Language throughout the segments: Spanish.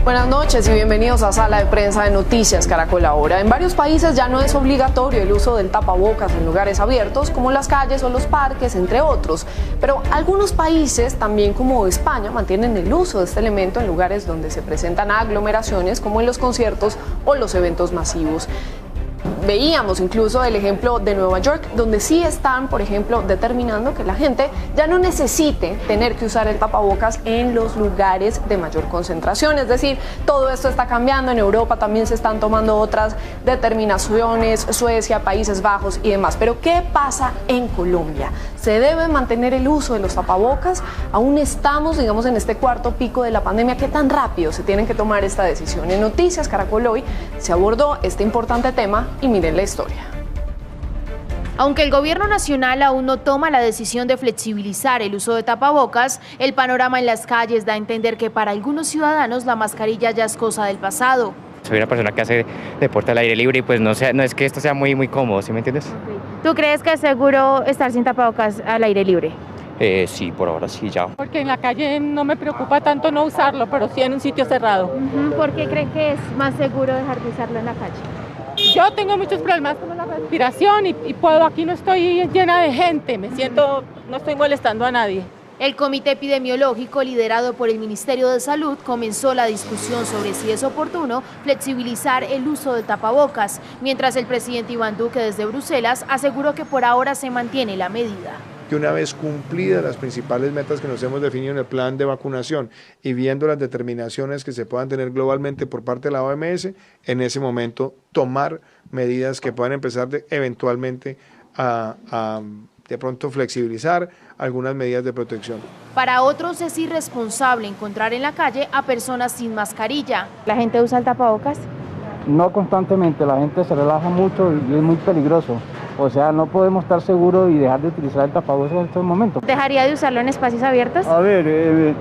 Buenas noches y bienvenidos a Sala de Prensa de Noticias Caracol Ahora. En varios países ya no es obligatorio el uso del tapabocas en lugares abiertos como las calles o los parques, entre otros. Pero algunos países, también como España, mantienen el uso de este elemento en lugares donde se presentan aglomeraciones como en los conciertos o los eventos masivos. Veíamos incluso el ejemplo de Nueva York, donde sí están, por ejemplo, determinando que la gente ya no necesite tener que usar el tapabocas en los lugares de mayor concentración. Es decir, todo esto está cambiando. En Europa también se están tomando otras determinaciones, Suecia, Países Bajos y demás. Pero ¿qué pasa en Colombia? ¿Se debe mantener el uso de los tapabocas? Aún estamos, digamos, en este cuarto pico de la pandemia. ¿Qué tan rápido se tienen que tomar esta decisión? En Noticias Caracol hoy se abordó este importante tema y miren la historia. Aunque el gobierno nacional aún no toma la decisión de flexibilizar el uso de tapabocas, el panorama en las calles da a entender que para algunos ciudadanos la mascarilla ya es cosa del pasado. Soy una persona que hace deporte al aire libre y pues no es que esto sea muy cómodo, ¿sí me entiendes? ¿Tú crees que es seguro estar sin tapabocas al aire libre? Sí, por ahora sí, ya. Porque en la calle no me preocupa tanto no usarlo, pero sí en un sitio cerrado. ¿Por qué creen que es más seguro dejar de usarlo en la calle? Yo tengo muchos problemas con la respiración y aquí no estoy llena de gente, no estoy molestando a nadie. El comité epidemiológico liderado por el Ministerio de Salud comenzó la discusión sobre si es oportuno flexibilizar el uso de tapabocas, mientras el presidente Iván Duque desde Bruselas aseguró que por ahora se mantiene la medida. Que una vez cumplidas las principales metas que nos hemos definido en el plan de vacunación y viendo las determinaciones que se puedan tener globalmente por parte de la OMS, en ese momento tomar medidas que puedan empezar eventualmente a de pronto flexibilizar algunas medidas de protección. Para otros es irresponsable encontrar en la calle a personas sin mascarilla. ¿La gente usa el tapabocas? No constantemente, la gente se relaja mucho y es muy peligroso. O sea, no podemos estar seguros y dejar de utilizar el tapabocas en estos momentos. ¿Dejaría de usarlo en espacios abiertos? A ver,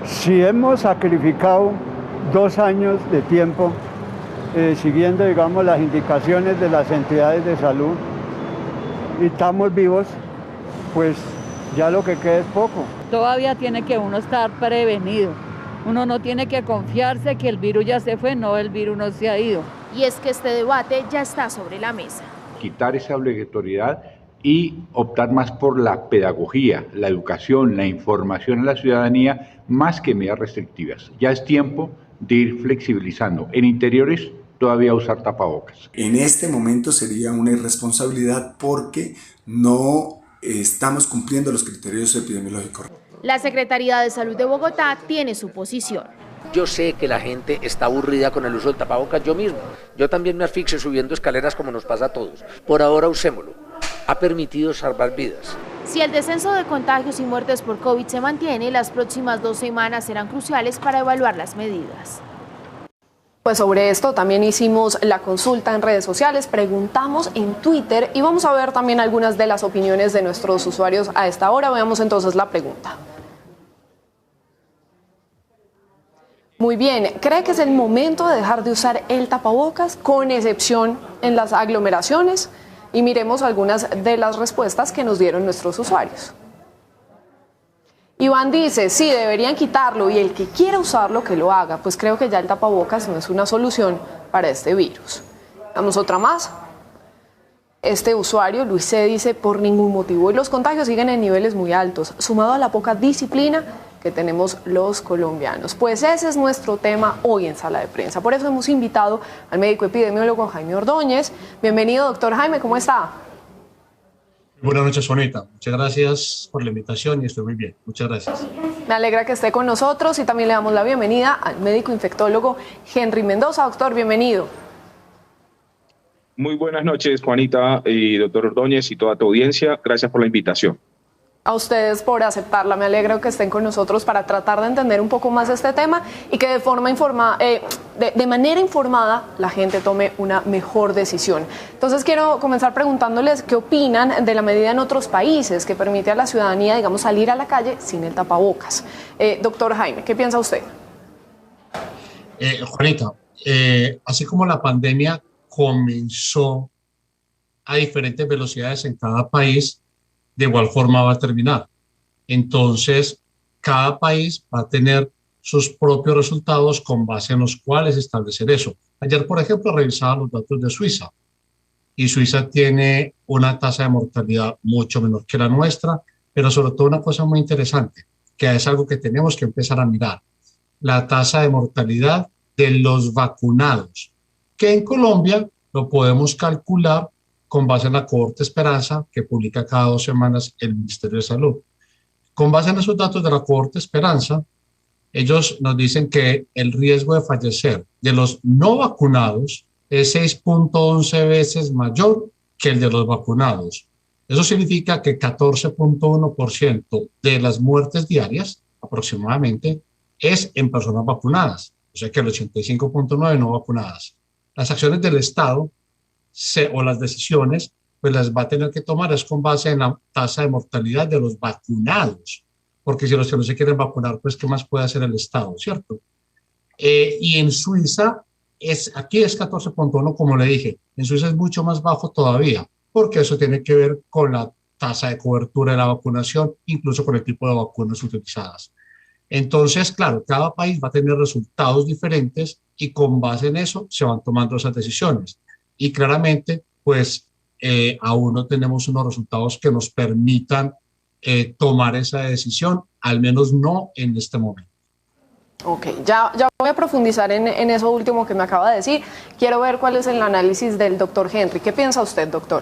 si hemos sacrificado 2 años de tiempo siguiendo, digamos, las indicaciones de las entidades de salud y estamos vivos, pues ya lo que queda es poco. Todavía tiene que uno estar prevenido. Uno no tiene que confiarse que el virus ya se fue, no, el virus no se ha ido. Y es que este debate ya está sobre la mesa. Quitar esa obligatoriedad y optar más por la pedagogía, la educación, la información a la ciudadanía, más que medidas restrictivas. Ya es tiempo de ir flexibilizando. En interiores todavía usar tapabocas. En este momento sería una irresponsabilidad porque no estamos cumpliendo los criterios epidemiológicos. La Secretaría de Salud de Bogotá tiene su posición. Yo sé que la gente está aburrida con el uso del tapabocas, yo mismo. Yo también me asfixio subiendo escaleras como nos pasa a todos. Por ahora usémoslo. Ha permitido salvar vidas. Si el descenso de contagios y muertes por COVID se mantiene, las próximas 2 semanas serán cruciales para evaluar las medidas. Pues sobre esto también hicimos la consulta en redes sociales, preguntamos en Twitter y vamos a ver también algunas de las opiniones de nuestros usuarios a esta hora. Veamos entonces la pregunta. Muy bien, ¿cree que es el momento de dejar de usar el tapabocas, con excepción en las aglomeraciones? Y miremos algunas de las respuestas que nos dieron nuestros usuarios. Iván dice, sí, deberían quitarlo y el que quiera usarlo que lo haga, pues creo que ya el tapabocas no es una solución para este virus. Vamos otra más. Este usuario, Luis C., dice, por ningún motivo. Y los contagios siguen en niveles muy altos, sumado a la poca disciplina que tenemos los colombianos. Pues ese es nuestro tema hoy en Sala de Prensa. Por eso hemos invitado al médico epidemiólogo Jaime Ordóñez. Bienvenido, doctor Jaime, ¿cómo está? Buenas noches, Juanita. Muchas gracias por la invitación y estoy muy bien. Muchas gracias. Me alegra que esté con nosotros y también le damos la bienvenida al médico infectólogo Henry Mendoza. Doctor, bienvenido. Muy buenas noches, Juanita y doctor Ordóñez y toda tu audiencia. Gracias por la invitación. A ustedes por aceptarla. Me alegro que estén con nosotros para tratar de entender un poco más este tema y que de forma informada, de manera informada la gente tome una mejor decisión. Entonces quiero comenzar preguntándoles qué opinan de la medida en otros países que permite a la ciudadanía, digamos, salir a la calle sin el tapabocas. Doctor Jaime, ¿qué piensa usted? Juanita, así como la pandemia comenzó a diferentes velocidades en cada país, de igual forma va a terminar. Entonces, cada país va a tener sus propios resultados con base en los cuales establecer eso. Ayer, por ejemplo, revisaba los datos de Suiza y Suiza tiene una tasa de mortalidad mucho menor que la nuestra, pero sobre todo una cosa muy interesante, que es algo que tenemos que empezar a mirar, la tasa de mortalidad de los vacunados, que en Colombia lo podemos calcular con base en la cohorte Esperanza que publica cada 2 semanas el Ministerio de Salud. Con base en esos datos de la cohorte Esperanza, ellos nos dicen que el riesgo de fallecer de los no vacunados es 6.11 veces mayor que el de los vacunados. Eso significa que 14.1% de las muertes diarias, aproximadamente, es en personas vacunadas, o sea que el 85.9% no vacunadas. Las acciones del Estado o las decisiones, pues las va a tener que tomar es con base en la tasa de mortalidad de los vacunados, porque si los que no se quieren vacunar, pues ¿qué más puede hacer el Estado, cierto? Y en Suiza, aquí es 14.1, como le dije, en Suiza es mucho más bajo todavía, porque eso tiene que ver con la tasa de cobertura de la vacunación, incluso con el tipo de vacunas utilizadas. Entonces, claro, cada país va a tener resultados diferentes y con base en eso se van tomando esas decisiones. Y claramente, pues, aún no tenemos unos resultados que nos permitan tomar esa decisión, al menos no en este momento. Ok, ya voy a profundizar en eso último que me acaba de decir. Quiero ver cuál es el análisis del doctor Henry. ¿Qué piensa usted, doctor?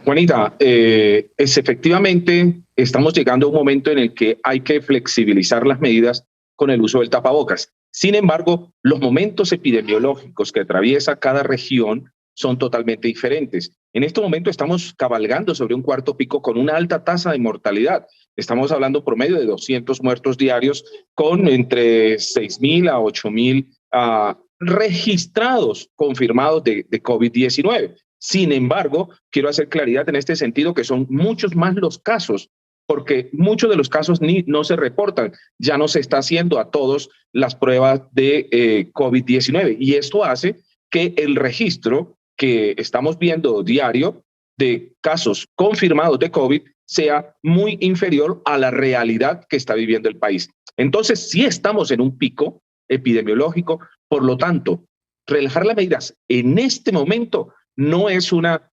Juanita, efectivamente estamos llegando a un momento en el que hay que flexibilizar las medidas con el uso del tapabocas. Sin embargo, los momentos epidemiológicos que atraviesa cada región son totalmente diferentes. En este momento estamos cabalgando sobre un cuarto pico con una alta tasa de mortalidad. Estamos hablando promedio de 200 muertos diarios con entre 6.000 a 8.000 registrados confirmados de COVID-19. Sin embargo, quiero hacer claridad en este sentido que son muchos más los casos, porque muchos de los casos no se reportan. Ya no se está haciendo a todos las pruebas de COVID-19 y esto hace que el registro que estamos viendo diario de casos confirmados de COVID sea muy inferior a la realidad que está viviendo el país. Entonces, sí estamos en un pico epidemiológico, por lo tanto, relajar las medidas en este momento no es una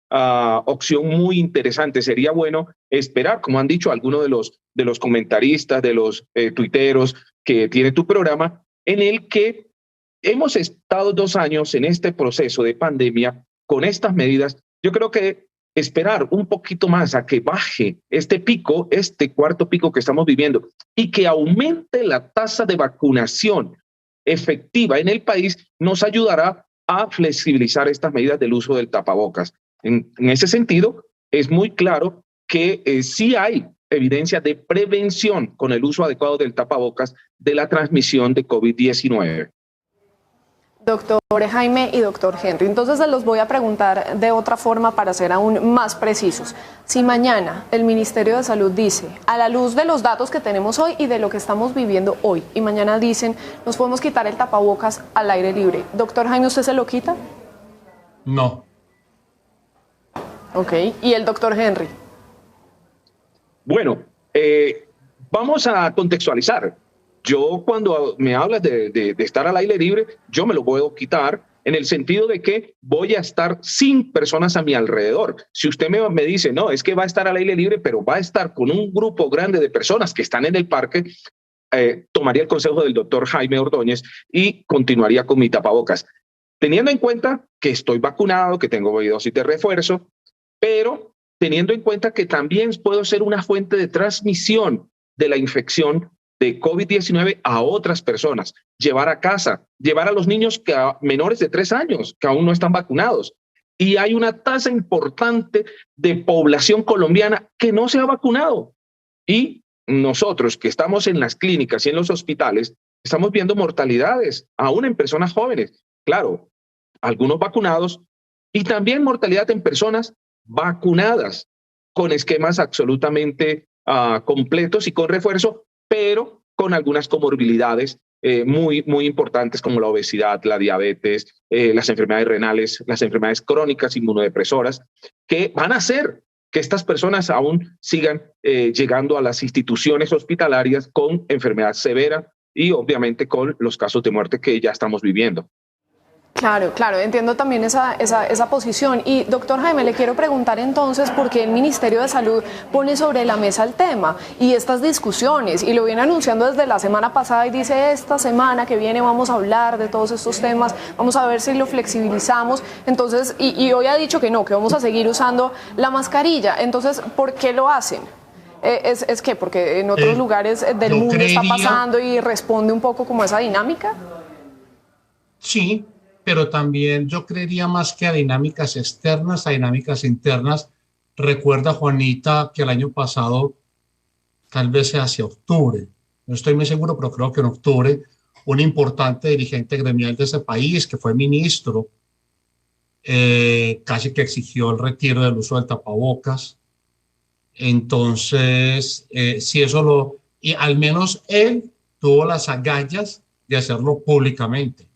opción muy interesante. Sería bueno esperar, como han dicho algunos de los comentaristas, de los tuiteros que tiene tu programa, en el que hemos estado 2 años en este proceso de pandemia con estas medidas. Yo creo que esperar un poquito más a que baje este pico, este cuarto pico que estamos viviendo, y que aumente la tasa de vacunación efectiva en el país, nos ayudará a flexibilizar estas medidas del uso del tapabocas. En ese sentido, es muy claro que sí hay evidencia de prevención con el uso adecuado del tapabocas de la transmisión de COVID-19. Doctor Jaime y doctor Henry, entonces se los voy a preguntar de otra forma para ser aún más precisos. Si mañana el Ministerio de Salud dice, a la luz de los datos que tenemos hoy y de lo que estamos viviendo hoy, y mañana dicen, nos podemos quitar el tapabocas al aire libre, doctor Jaime, ¿usted se lo quita? No. Ok, ¿y el doctor Henry? Bueno, vamos a contextualizar. Yo cuando me hablas de estar al aire libre, yo me lo puedo quitar en el sentido de que voy a estar sin personas a mi alrededor. Si usted me dice, no, es que va a estar al aire libre, pero va a estar con un grupo grande de personas que están en el parque, tomaría el consejo del doctor Jaime Ordóñez y continuaría con mi tapabocas. Teniendo en cuenta que estoy vacunado, que tengo dosis de refuerzo, pero teniendo en cuenta que también puedo ser una fuente de transmisión de la infección de COVID-19 a otras personas, llevar a casa, llevar a los niños menores de 3 años que aún no están vacunados. Y hay una tasa importante de población colombiana que no se ha vacunado. Y nosotros que estamos en las clínicas y en los hospitales, estamos viendo mortalidades, aún en personas jóvenes. Claro, algunos vacunados y también mortalidad en personas vacunadas con esquemas absolutamente completos y con refuerzo, pero con algunas comorbilidades muy importantes como la obesidad, la diabetes, las enfermedades renales, las enfermedades crónicas inmunodepresoras, que van a hacer que estas personas aún sigan llegando a las instituciones hospitalarias con enfermedad severa y obviamente con los casos de muerte que ya estamos viviendo. Claro, claro, entiendo también esa posición. Y doctor Jaime, le quiero preguntar entonces por qué el Ministerio de Salud pone sobre la mesa el tema y estas discusiones, y lo viene anunciando desde la semana pasada y dice esta semana que viene vamos a hablar de todos estos temas, vamos a ver si lo flexibilizamos. Entonces, y hoy ha dicho que no, que vamos a seguir usando la mascarilla. Entonces, ¿por qué lo hacen? ¿Es que porque en otros lugares del mundo está pasando y responde un poco como a esa dinámica? Sí, pero también yo creería más que a dinámicas externas, a dinámicas internas. Recuerda, Juanita, que el año pasado, tal vez sea hacia octubre, no estoy muy seguro, pero creo que en octubre, un importante dirigente gremial de ese país, que fue ministro, casi que exigió el retiro del uso del tapabocas. Entonces, si eso y al menos él tuvo las agallas de hacerlo públicamente.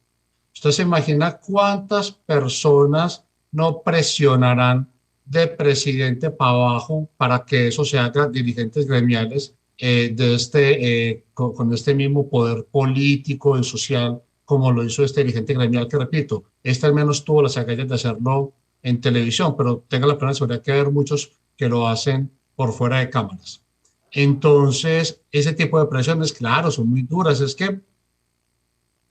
Usted se imagina cuántas personas no presionarán de presidente para abajo para que eso se haga, dirigentes gremiales con este mismo poder político y social como lo hizo este dirigente gremial, que repito, al menos tuvo las agallas de hacerlo en televisión, pero tenga la plena seguridad que hay muchos que lo hacen por fuera de cámaras. Entonces, ese tipo de presiones, claro, son muy duras. Es que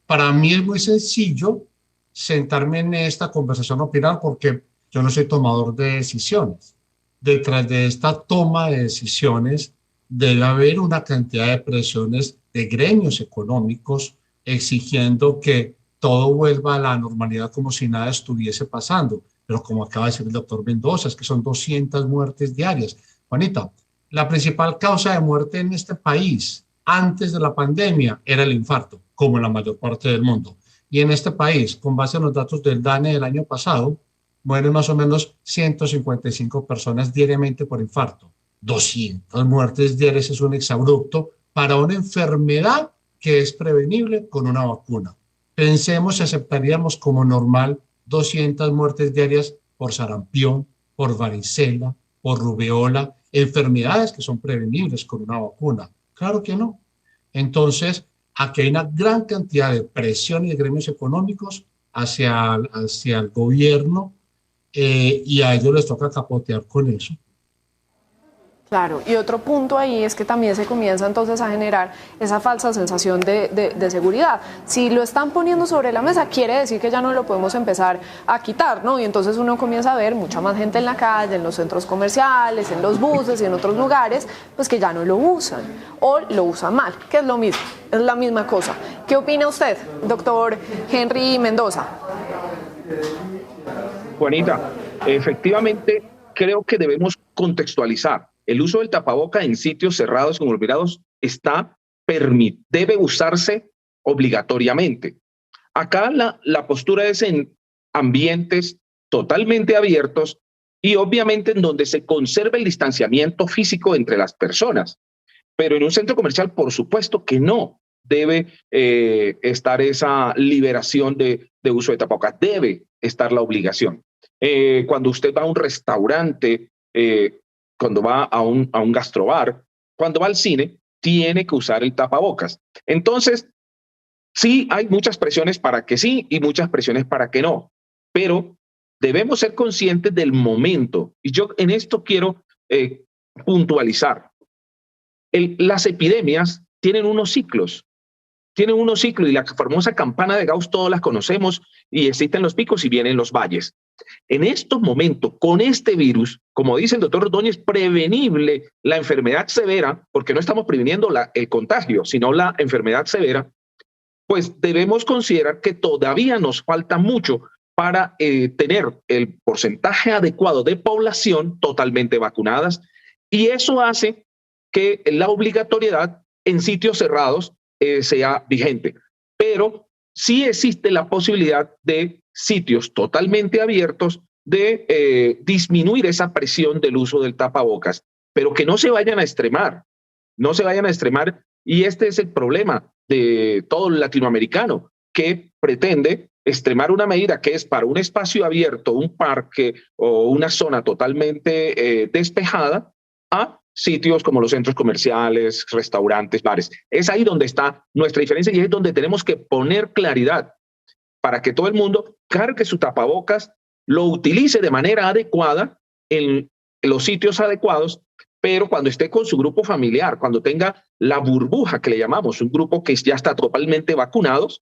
para mí es muy sencillo sentarme en esta conversación a opinar porque yo no soy tomador de decisiones. Detrás de esta toma de decisiones debe haber una cantidad de presiones de gremios económicos exigiendo que todo vuelva a la normalidad como si nada estuviese pasando. Pero como acaba de decir el doctor Mendoza, es que son 200 muertes diarias. Juanita, la principal causa de muerte en este país antes de la pandemia era el infarto, como en la mayor parte del mundo. Y en este país, con base en los datos del DANE del año pasado, mueren más o menos 155 personas diariamente por infarto. 200 muertes diarias es un exabrupto para una enfermedad que es prevenible con una vacuna. Pensemos si aceptaríamos como normal 200 muertes diarias por sarampión, por varicela, por rubeola, enfermedades que son prevenibles con una vacuna. Claro que no. Entonces, aquí hay una gran cantidad de presión y de gremios económicos hacia el gobierno y a ellos les toca capotear con eso. Claro, y otro punto ahí es que también se comienza entonces a generar esa falsa sensación de seguridad. Si lo están poniendo sobre la mesa, quiere decir que ya no lo podemos empezar a quitar, ¿no? Y entonces uno comienza a ver mucha más gente en la calle, en los centros comerciales, en los buses y en otros lugares, pues que ya no lo usan o lo usan mal, que es lo mismo, es la misma cosa. ¿Qué opina usted, doctor Henry Mendoza? Juanita, efectivamente creo que debemos contextualizar. El uso del tapaboca en sitios cerrados y conglomerados debe usarse obligatoriamente. Acá la postura es en ambientes totalmente abiertos y obviamente en donde se conserva el distanciamiento físico entre las personas. Pero en un centro comercial, por supuesto que no debe estar esa liberación de uso de tapabocas. Debe estar la obligación. Cuando usted va a un restaurante, cuando va a un gastrobar, cuando va al cine, tiene que usar el tapabocas. Entonces, sí, hay muchas presiones para que sí y muchas presiones para que no, pero debemos ser conscientes del momento. Y yo en esto quiero puntualizar. Las epidemias tienen unos ciclos. Y la famosa campana de Gauss todos las conocemos y existen los picos y vienen los valles. En estos momentos, con este virus, como dice el doctor Ordóñez, prevenible la enfermedad severa, porque no estamos previniendo el contagio, sino la enfermedad severa, pues debemos considerar que todavía nos falta mucho para tener el porcentaje adecuado de población totalmente vacunadas, y eso hace que la obligatoriedad en sitios cerrados sea vigente. Pero sí existe la posibilidad de sitios totalmente abiertos de disminuir esa presión del uso del tapabocas, pero que no se vayan a extremar, y este es el problema de todo el latinoamericano, que pretende extremar una medida que es para un espacio abierto, un parque o una zona totalmente despejada, a sitios como los centros comerciales, restaurantes, bares. Es ahí donde está nuestra diferencia y es donde tenemos que poner claridad para que todo el mundo cargue su tapabocas, lo utilice de manera adecuada en los sitios adecuados, pero cuando esté con su grupo familiar, cuando tenga la burbuja que le llamamos, un grupo que ya está totalmente vacunados,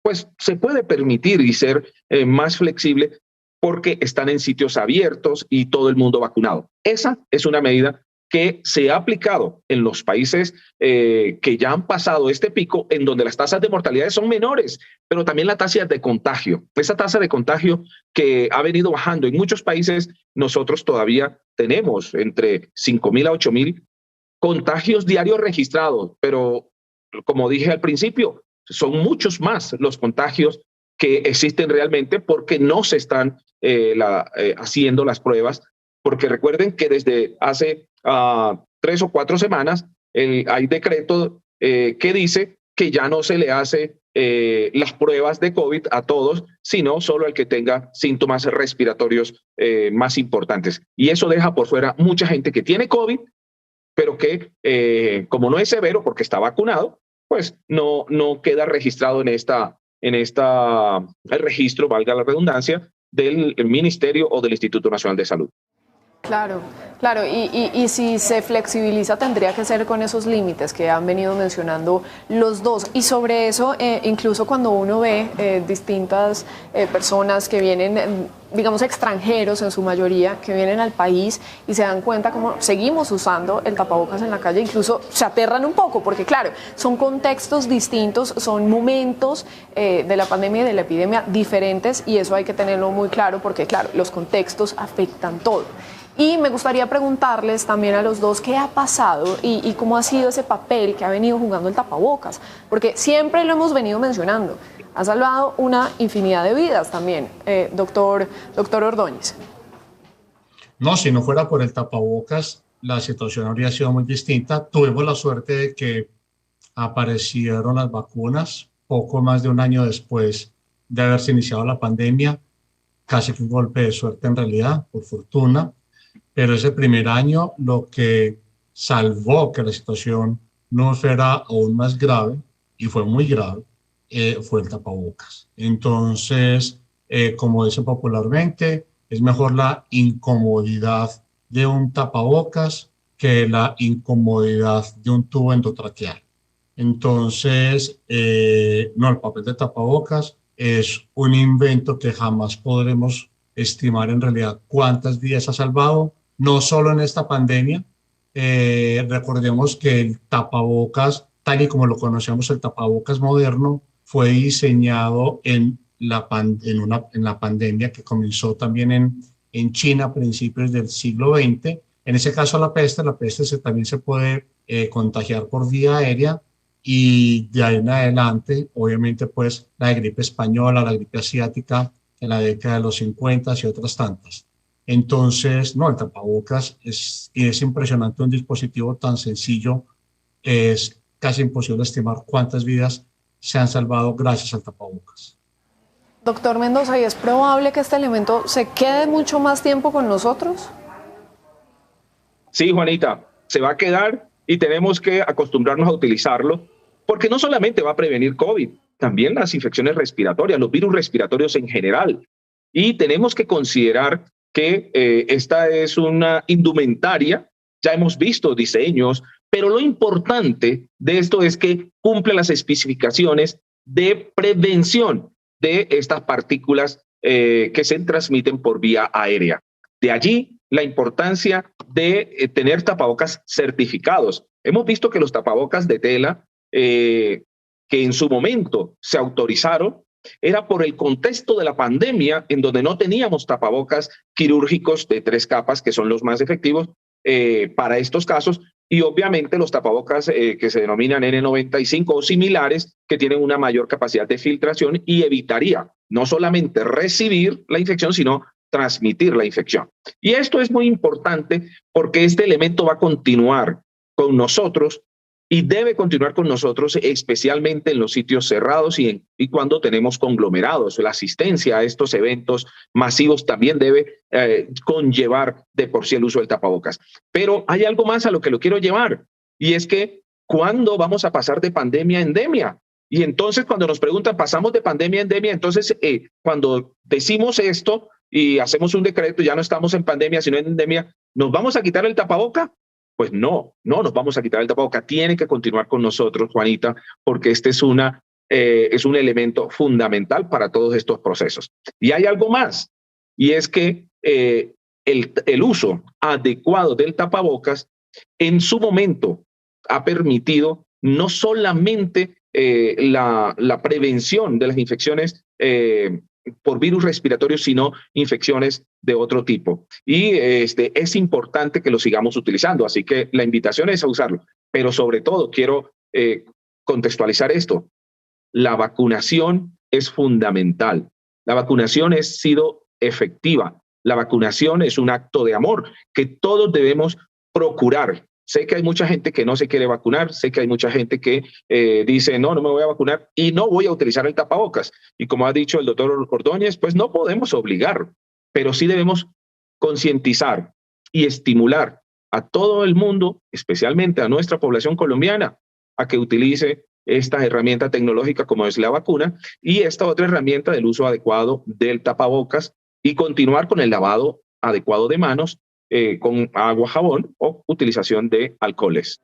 pues se puede permitir y ser más flexible porque están en sitios abiertos y todo el mundo vacunado. Esa es una medida que se ha aplicado en los países que ya han pasado este pico, en donde las tasas de mortalidad son menores, pero también la tasa de contagio. Esa tasa de contagio que ha venido bajando en muchos países, nosotros todavía tenemos entre 5.000 a 8.000 contagios diarios registrados, pero como dije al principio, son muchos más los contagios que existen realmente porque no se están haciendo las pruebas, porque recuerden que desde hace 3 o 4 semanas hay decreto que dice que ya no se le hace las pruebas de COVID a todos, sino solo al que tenga síntomas respiratorios más importantes. Y eso deja por fuera mucha gente que tiene COVID, pero que como no es severo porque está vacunado, pues no queda registrado en el registro, valga la redundancia, del Ministerio o del Instituto Nacional de Salud. Claro, claro, y si se flexibiliza tendría que ser con esos límites que han venido mencionando los dos. Y sobre eso, incluso cuando uno ve distintas personas que vienen, digamos extranjeros en su mayoría, que vienen al país y se dan cuenta cómo seguimos usando el tapabocas en la calle, incluso se aterran un poco, porque claro, son contextos distintos, son momentos de la pandemia y de la epidemia diferentes, y eso hay que tenerlo muy claro, porque claro, los contextos afectan todo. Y me gustaría preguntarles también a los dos qué ha pasado y cómo ha sido ese papel que ha venido jugando el tapabocas, porque siempre lo hemos venido mencionando, ha salvado una infinidad de vidas también, doctor Ordóñez. No, si no fuera por el tapabocas, la situación habría sido muy distinta. Tuvimos la suerte de que aparecieron las vacunas poco más de un año después de haberse iniciado la pandemia, casi que un golpe de suerte en realidad, por fortuna. Pero ese primer año lo que salvó que la situación no fuera aún más grave, y fue muy grave, fue el tapabocas. Entonces, como dicen popularmente, es mejor la incomodidad de un tapabocas que la incomodidad de un tubo endotraqueal. Entonces, no, el papel de tapabocas es un invento que jamás podremos estimar en realidad cuántas vidas ha salvado, no solo en esta pandemia. Recordemos que el tapabocas, tal y como lo conocemos, el tapabocas moderno, fue diseñado en la pandemia que comenzó también en China a principios del siglo XX. En ese caso la peste también se puede contagiar por vía aérea, y de ahí en adelante, obviamente, pues la gripe española, la gripe asiática, en la década de los 50 y otras tantas. Entonces, no, el tapabocas es impresionante, un dispositivo tan sencillo, es casi imposible estimar cuántas vidas se han salvado gracias al tapabocas. Doctor Mendoza, ¿y es probable que este elemento se quede mucho más tiempo con nosotros? Sí, Juanita, se va a quedar y tenemos que acostumbrarnos a utilizarlo, porque no solamente va a prevenir COVID, también las infecciones respiratorias, los virus respiratorios en general. Y tenemos que considerar que esta es una indumentaria, ya hemos visto diseños, pero lo importante de esto es que cumple las especificaciones de prevención de estas partículas que se transmiten por vía aérea. De allí la importancia de tener tapabocas certificados. Hemos visto que los tapabocas de tela que en su momento se autorizaron, era por el contexto de la pandemia, en donde no teníamos tapabocas quirúrgicos de 3 capas, que son los más efectivos para estos casos, y obviamente los tapabocas que se denominan N95 o similares, que tienen una mayor capacidad de filtración y evitaría no solamente recibir la infección, sino transmitir la infección. Y esto es muy importante porque este elemento va a continuar con nosotros y debe continuar con nosotros, especialmente en los sitios cerrados y cuando tenemos conglomerados. La asistencia a estos eventos masivos también debe conllevar de por sí el uso del tapabocas. Pero hay algo más a lo que lo quiero llevar, y es que ¿cuándo vamos a pasar de pandemia a endemia? Y entonces cuando nos preguntan, ¿pasamos de pandemia a endemia? Entonces cuando decimos esto y hacemos un decreto, ya no estamos en pandemia, sino en endemia, ¿nos vamos a quitar el tapaboca? Pues no nos vamos a quitar el tapaboca. Tiene que continuar con nosotros, Juanita, porque este es un elemento fundamental para todos estos procesos. Y hay algo más, y es que el uso adecuado del tapabocas en su momento ha permitido no solamente la prevención de las infecciones por virus respiratorios, sino infecciones de otro tipo. Y es importante que lo sigamos utilizando, así que la invitación es a usarlo. Pero sobre todo quiero contextualizar esto. La vacunación es fundamental. La vacunación ha sido efectiva. La vacunación es un acto de amor que todos debemos procurar. Sé que hay mucha gente que no se quiere vacunar, sé que hay mucha gente que dice, no me voy a vacunar y no voy a utilizar el tapabocas. Y como ha dicho el doctor Ordóñez, pues no podemos obligar, pero sí debemos concientizar y estimular a todo el mundo, especialmente a nuestra población colombiana, a que utilice esta herramienta tecnológica como es la vacuna y esta otra herramienta del uso adecuado del tapabocas y continuar con el lavado adecuado de manos con agua, jabón o utilización de alcoholes.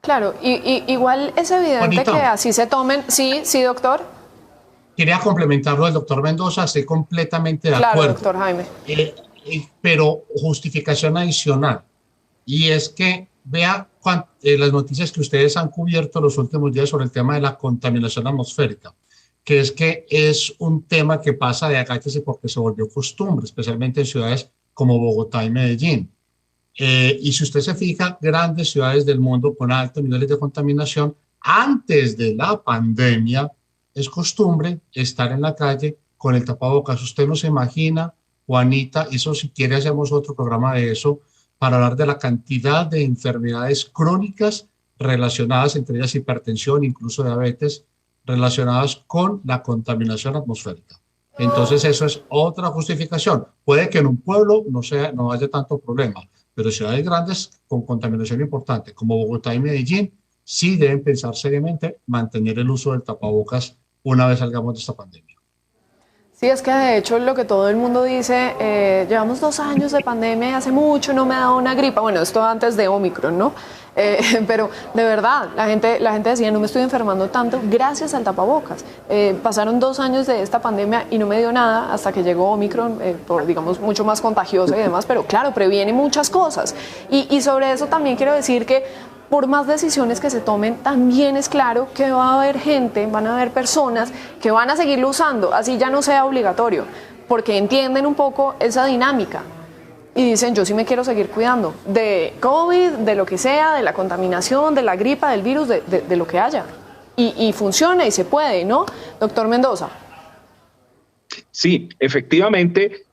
Claro, y igual es evidente Juanita, que así se tomen. Sí, doctor. Quería complementarlo del doctor Mendoza, estoy completamente de acuerdo. Claro, doctor Jaime. Pero justificación adicional, y es que vea las noticias que ustedes han cubierto los últimos días sobre el tema de la contaminación atmosférica, que es un tema que pasa de agáchese porque se volvió costumbre, especialmente en ciudades como Bogotá y Medellín. Y si usted se fija, grandes ciudades del mundo con altos niveles de contaminación, antes de la pandemia, es costumbre estar en la calle con el tapabocas. Usted no se imagina, Juanita, eso si quiere hacemos otro programa de eso, para hablar de la cantidad de enfermedades crónicas relacionadas, entre ellas hipertensión, incluso diabetes, relacionadas con la contaminación atmosférica. Entonces eso es otra justificación. Puede que en un pueblo no haya tanto problema, pero ciudades grandes con contaminación importante como Bogotá y Medellín sí deben pensar seriamente mantener el uso del tapabocas una vez salgamos de esta pandemia. Sí, es que de hecho lo que todo el mundo dice, llevamos 2 años de pandemia y hace mucho no me ha dado una gripa. Bueno, esto antes de Omicron, ¿no? Pero de verdad, la gente decía, no me estoy enfermando tanto gracias al tapabocas. Pasaron 2 años de esta pandemia y no me dio nada hasta que llegó Omicron, digamos, mucho más contagiosa y demás, pero claro, previene muchas cosas. Y sobre eso también quiero decir que por más decisiones que se tomen, también es claro que va a haber gente, van a haber personas que van a seguirlo usando, así ya no sea obligatorio, porque entienden un poco esa dinámica y dicen, yo sí me quiero seguir cuidando de COVID, de lo que sea, de la contaminación, de la gripa, del virus, de lo que haya. Y funciona y se puede, ¿no? Doctor Mendoza. Sí, efectivamente,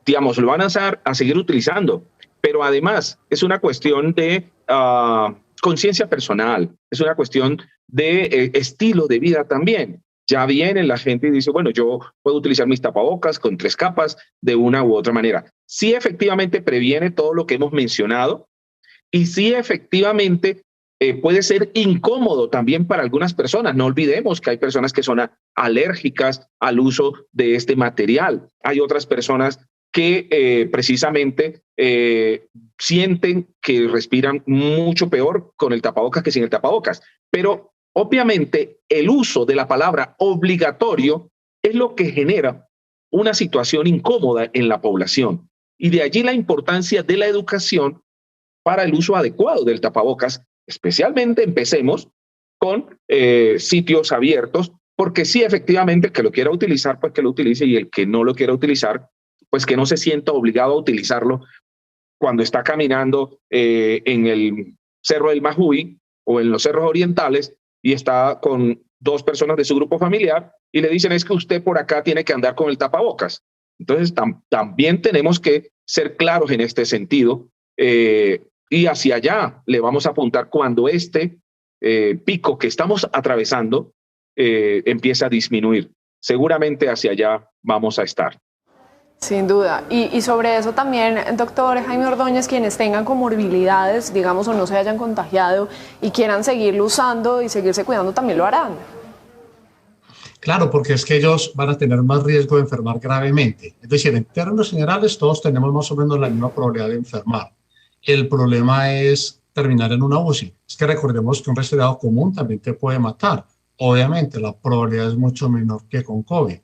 digamos, lo van a seguir utilizando, pero además es una cuestión de conciencia personal, es una cuestión de estilo de vida también. Ya viene la gente y dice, bueno, yo puedo utilizar mis tapabocas con 3 capas de una u otra manera. Sí, efectivamente previene todo lo que hemos mencionado y sí, efectivamente puede ser incómodo también para algunas personas. No olvidemos que hay personas que son alérgicas al uso de este material. Hay otras personas que precisamente sienten que respiran mucho peor con el tapabocas que sin el tapabocas. Pero obviamente el uso de la palabra obligatorio es lo que genera una situación incómoda en la población. Y de allí la importancia de la educación para el uso adecuado del tapabocas. Especialmente empecemos con sitios abiertos, porque sí, efectivamente, el que lo quiera utilizar, pues que lo utilice, y el que no lo quiera utilizar, pues que no se sienta obligado a utilizarlo cuando está caminando en el Cerro del Majuy o en los cerros orientales y está con 2 personas de su grupo familiar y le dicen, es que usted por acá tiene que andar con el tapabocas. Entonces también tenemos que ser claros en este sentido y y hacia allá le vamos a apuntar cuando este pico que estamos atravesando empiece a disminuir. Seguramente hacia allá vamos a estar. Sin duda. Y sobre eso también, doctor Jaime Ordóñez, quienes tengan comorbilidades, digamos, o no se hayan contagiado y quieran seguirlo usando y seguirse cuidando, también lo harán. Claro, porque es que ellos van a tener más riesgo de enfermar gravemente. Es decir, en términos generales, todos tenemos más o menos la misma probabilidad de enfermar. El problema es terminar en una UCI. Es que recordemos que un resfriado común también te puede matar. Obviamente, la probabilidad es mucho menor que con COVID,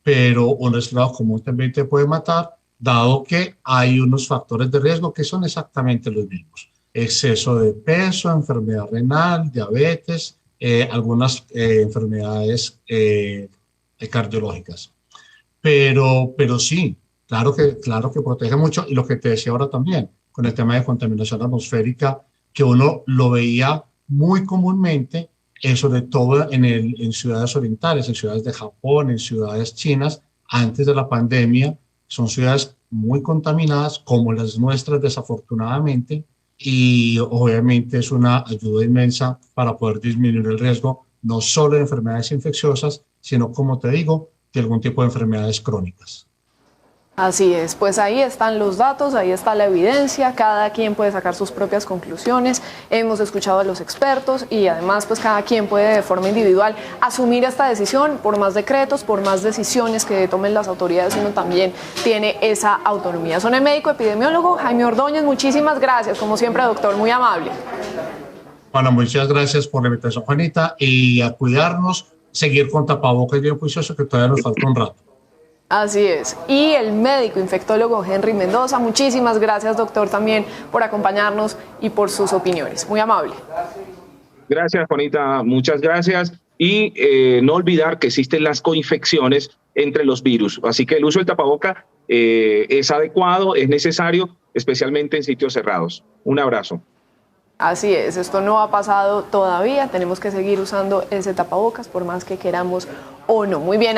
pero un resfriado común también te puede matar, dado que hay unos factores de riesgo que son exactamente los mismos. Exceso de peso, enfermedad renal, diabetes, algunas enfermedades cardiológicas. Pero sí, claro que protege mucho. Y lo que te decía ahora también, con el tema de contaminación atmosférica, que uno lo veía muy comúnmente, sobre todo en ciudades orientales, en ciudades de Japón, en ciudades chinas, antes de la pandemia. Son ciudades muy contaminadas, como las nuestras desafortunadamente, y obviamente es una ayuda inmensa para poder disminuir el riesgo no solo de enfermedades infecciosas, sino, como te digo, de algún tipo de enfermedades crónicas. Así es, pues ahí están los datos, ahí está la evidencia, cada quien puede sacar sus propias conclusiones, hemos escuchado a los expertos y además pues cada quien puede de forma individual asumir esta decisión, por más decretos, por más decisiones que tomen las autoridades, uno también tiene esa autonomía. Son el médico epidemiólogo Jaime Ordóñez, muchísimas gracias, como siempre doctor, muy amable. Bueno, muchas gracias por la invitación, Juanita, y a cuidarnos, seguir con tapabocas bien juicioso, que todavía nos falta un rato. Así es. Y el médico infectólogo Henry Mendoza, muchísimas gracias, doctor, también por acompañarnos y por sus opiniones. Muy amable. Gracias, Juanita. Muchas gracias. Y no olvidar que existen las coinfecciones entre los virus. Así que el uso del tapaboca es adecuado, es necesario, especialmente en sitios cerrados. Un abrazo. Así es, esto no ha pasado todavía. Tenemos que seguir usando ese tapabocas por más que queramos o no. Muy bien.